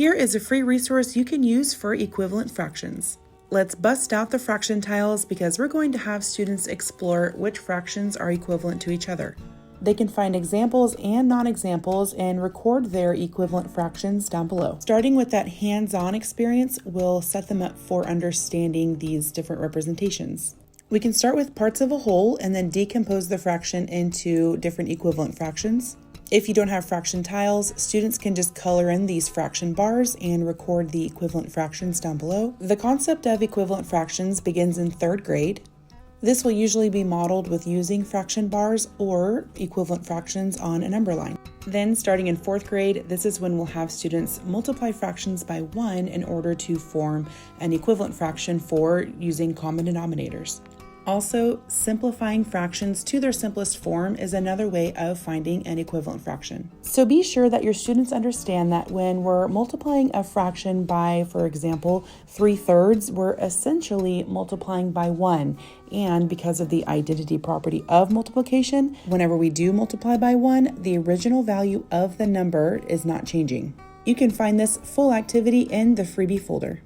Here is a free resource you can use for equivalent fractions. Let's bust out the fraction tiles because we're going to have students explore which fractions are equivalent to each other. They can find examples and non-examples and record their equivalent fractions down below. Starting with that hands-on experience, we'll set them up for understanding these different representations. We can start with parts of a whole and then decompose the fraction into different equivalent fractions. If you don't have fraction tiles, students can just color in these fraction bars and record the equivalent fractions down below. The concept of equivalent fractions begins in 3rd grade. This will usually be modeled with using fraction bars or equivalent fractions on a number line. Then starting in 4th grade, this is when we'll have students multiply fractions by 1 in order to form an equivalent fraction for using common denominators. Also, simplifying fractions to their simplest form is another way of finding an equivalent fraction. So be sure that your students understand that when we're multiplying a fraction by, for example, 3/3, we're essentially multiplying by 1. And because of the identity property of multiplication, whenever we do multiply by 1, the original value of the number is not changing. You can find this full activity in the freebie folder.